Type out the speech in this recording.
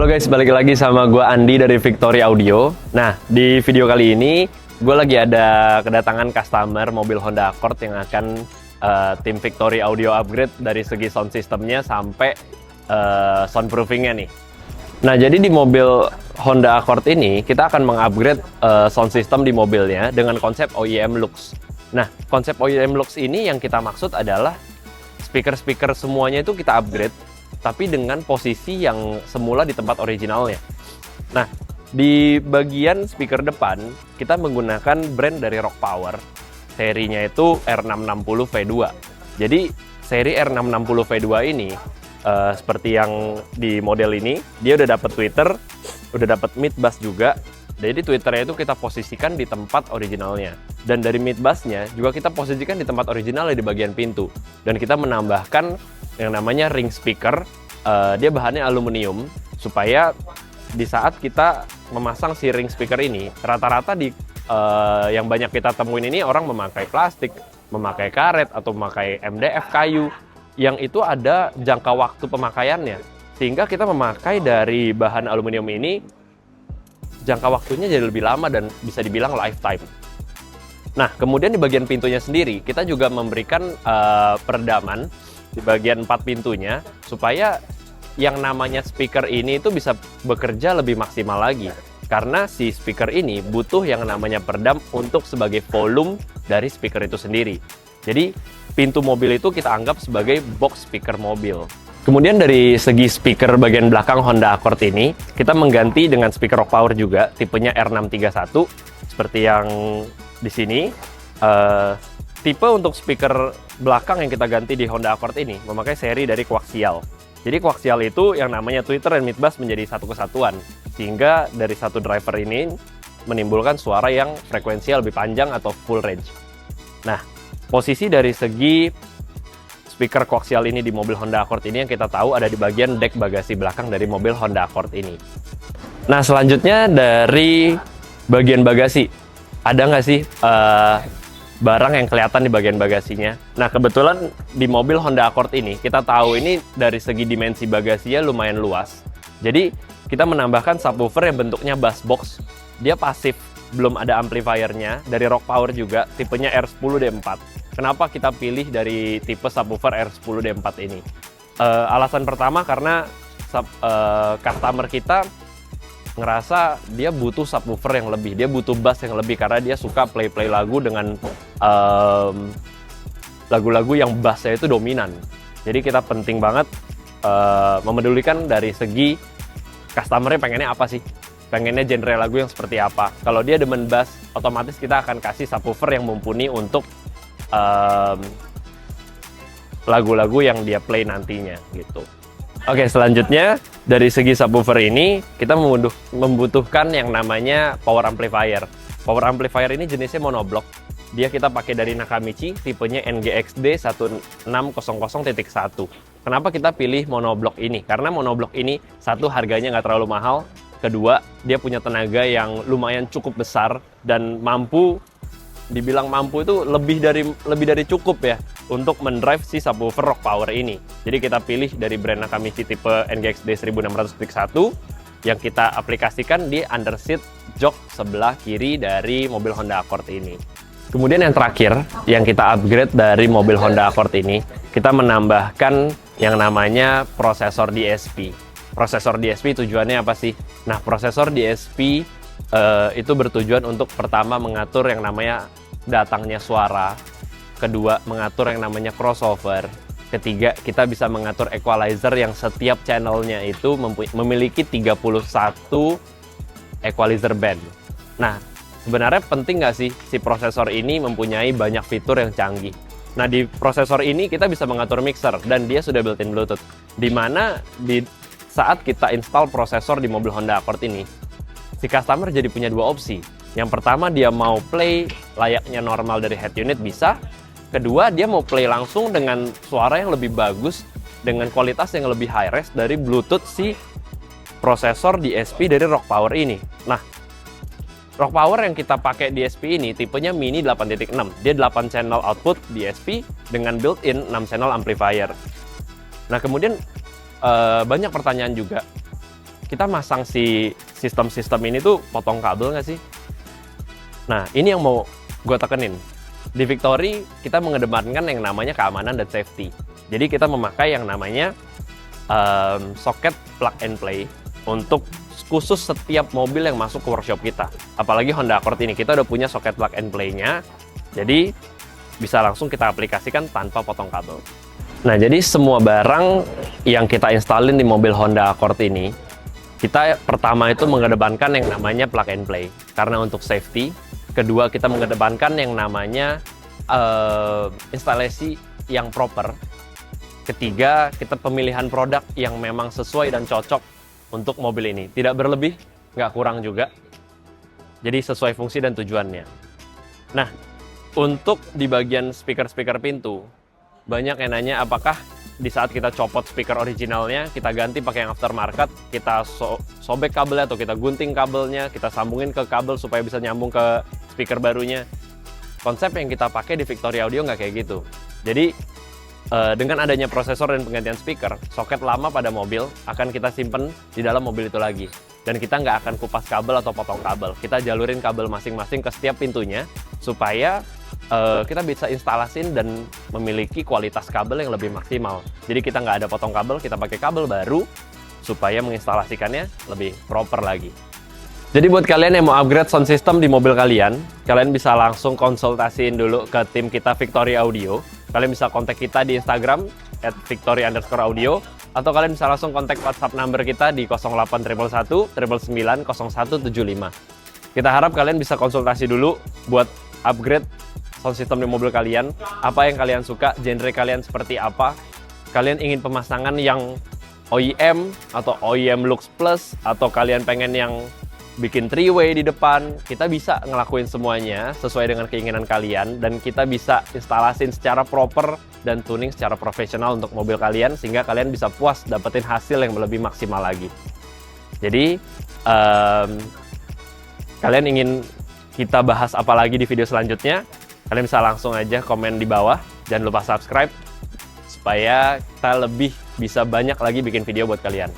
Halo guys, balik lagi sama gue Andi dari Victory Audio. Nah, di video kali ini gue lagi ada kedatangan customer mobil Honda Accord yang akan tim Victory Audio upgrade dari segi sound systemnya sampai soundproofingnya nih. Nah, jadi di mobil Honda Accord ini kita akan mengupgrade sound system di mobilnya dengan konsep OEM Lux. Nah, konsep OEM Lux ini yang kita maksud adalah speaker-speaker semuanya itu kita upgrade, tapi dengan posisi yang semula di tempat originalnya. Nah, di bagian speaker depan kita menggunakan brand dari Rock Power. Serinya itu R660 V2. Jadi seri R660 V2 ini seperti yang di model ini, dia udah dapat tweeter, udah dapat mid bass juga. Jadi tweeternya itu kita posisikan di tempat originalnya. Dan dari mid bassnya juga kita posisikan di tempat originalnya di bagian pintu. Dan kita menambahkan yang namanya ring speaker. Dia bahannya aluminium supaya di saat kita memasang si ring speaker ini, rata-rata di yang banyak kita temuin ini orang memakai plastik, memakai karet atau memakai MDF kayu yang itu ada jangka waktu pemakaiannya, sehingga kita memakai dari bahan aluminium ini jangka waktunya jadi lebih lama dan bisa dibilang lifetime. Nah, kemudian di bagian pintunya sendiri kita juga memberikan peredaman di bagian 4 pintunya supaya yang namanya speaker ini itu bisa bekerja lebih maksimal lagi, karena si speaker ini butuh yang namanya peredam untuk sebagai volume dari speaker itu sendiri. Jadi pintu mobil itu kita anggap sebagai box speaker mobil. Kemudian dari segi speaker bagian belakang Honda Accord ini kita mengganti dengan speaker Rock Power juga, tipenya R631 seperti yang di sini. Tipe untuk speaker belakang yang kita ganti di Honda Accord ini memakai seri dari koaksial. Jadi koaksial itu yang namanya tweeter dan mid bass menjadi satu kesatuan, sehingga dari satu driver ini menimbulkan suara yang frekuensinya lebih panjang atau full range. Nah, posisi dari segi speaker koaksial ini di mobil Honda Accord ini yang kita tahu ada di bagian dek bagasi belakang dari mobil Honda Accord ini. Nah, selanjutnya dari bagian bagasi, ada nggak sih barang yang kelihatan di bagian bagasinya? Nah, kebetulan di mobil Honda Accord ini kita tahu ini dari segi dimensi bagasinya lumayan luas. Jadi kita menambahkan subwoofer yang bentuknya bass box. Dia pasif, belum ada amplifiernya, dari Rock Power juga, tipenya R10D4. Kenapa kita pilih dari tipe subwoofer R10D4 ini? Alasan pertama karena customer kita ngerasa dia butuh subwoofer yang lebih, dia butuh bass yang lebih, karena dia suka play lagu dengan lagu-lagu yang bassnya itu dominan. Jadi kita penting banget memedulikan dari segi customernya pengennya apa sih, pengennya genre lagu yang seperti apa. Kalau dia demen bass, otomatis kita akan kasih subwoofer yang mumpuni untuk lagu-lagu yang dia play nantinya gitu. Oke, selanjutnya dari segi subwoofer ini kita membutuhkan yang namanya power amplifier. Power amplifier ini jenisnya monoblock. Dia kita pakai dari Nakamichi, tipenya NGXD 1600.1. Kenapa kita pilih monoblock ini? Karena monoblock ini satu, harganya nggak terlalu mahal. Kedua, dia punya tenaga yang lumayan cukup besar dan mampu, dibilang mampu itu lebih dari cukup ya untuk mendrive si subwoofer Rock Power ini. Jadi kita pilih dari brand Nakamichi tipe NGXD 1600.1 yang kita aplikasikan di underseat jok sebelah kiri dari mobil Honda Accord ini. Kemudian yang terakhir yang kita upgrade dari mobil Honda Accord ini, kita menambahkan yang namanya prosesor DSP. Prosesor DSP tujuannya apa sih? Nah, prosesor DSP itu bertujuan untuk pertama mengatur yang namanya datangnya suara, kedua mengatur yang namanya crossover, ketiga kita bisa mengatur equalizer yang setiap channelnya itu memiliki 31 equalizer band. Nah, sebenarnya penting nggak sih si prosesor ini mempunyai banyak fitur yang canggih? Nah, di prosesor ini kita bisa mengatur mixer dan dia sudah built-in Bluetooth, di mana di saat kita install prosesor di mobil Honda Accord ini, si customer jadi punya dua opsi. Yang pertama, dia mau play layaknya normal dari head unit bisa. Kedua, dia mau play langsung dengan suara yang lebih bagus, dengan kualitas yang lebih high res dari Bluetooth si prosesor DSP dari Rock Power ini. Nah, Rock Power yang kita pakai DSP ini tipenya Mini 8.6. Dia 8 channel output DSP dengan built-in 6 channel amplifier. Nah, kemudian banyak pertanyaan juga. kita masang si sistem-sistem ini tuh potong kabel nggak sih? Nah, ini yang mau gue tekenin. Di Victory, kita mengedepankan yang namanya keamanan dan safety. Jadi kita memakai yang namanya soket plug and play untuk khusus setiap mobil yang masuk ke workshop kita. Apalagi Honda Accord ini, kita udah punya soket plug and play-nya. Jadi bisa langsung kita aplikasikan tanpa potong kabel. Nah, jadi semua barang yang kita installin di mobil Honda Accord ini, kita pertama itu mengedepankan yang namanya plug and play. Karena untuk safety. Kedua, kita mengedepankan yang namanya instalasi yang proper. Ketiga, kita pemilihan produk yang memang sesuai dan cocok untuk mobil ini. Tidak berlebih, nggak kurang juga. Jadi sesuai fungsi dan tujuannya. Nah, untuk di bagian speaker-speaker pintu, banyak yang nanya apakah di saat kita copot speaker originalnya, kita ganti pakai yang aftermarket, kita sobek kabelnya atau kita gunting kabelnya, kita sambungin ke kabel supaya bisa nyambung ke speaker barunya. Konsep yang kita pakai di Victory Audio nggak kayak gitu. Jadi dengan adanya prosesor dan penggantian speaker, soket lama pada mobil akan kita simpen di dalam mobil itu lagi. Dan kita nggak akan kupas kabel atau potong kabel. Kita jalurin kabel masing-masing ke setiap pintunya supaya kita bisa instalasin dan memiliki kualitas kabel yang lebih maksimal. Jadi kita nggak ada potong kabel, kita pakai kabel baru supaya menginstalasikannya lebih proper lagi. Jadi buat kalian yang mau upgrade sound system di mobil kalian bisa langsung konsultasiin dulu ke tim kita Victory Audio. Kalian bisa kontak kita di Instagram @victory_audio atau kalian bisa langsung kontak WhatsApp number kita di 08111 999 0175. Kita harap kalian bisa konsultasi dulu buat upgrade sound system di mobil kalian, apa yang kalian suka, genre kalian seperti apa. Kalian ingin pemasangan yang OEM atau OEM Lux Plus, atau kalian pengen yang bikin three-way di depan, kita bisa ngelakuin semuanya sesuai dengan keinginan kalian, dan kita bisa instalasin secara proper dan tuning secara profesional untuk mobil kalian, sehingga kalian bisa puas dapetin hasil yang lebih maksimal lagi. Jadi, kalian ingin kita bahas apa lagi di video selanjutnya, kalian bisa langsung aja komen di bawah. Jangan lupa subscribe supaya kita lebih bisa banyak lagi bikin video buat kalian.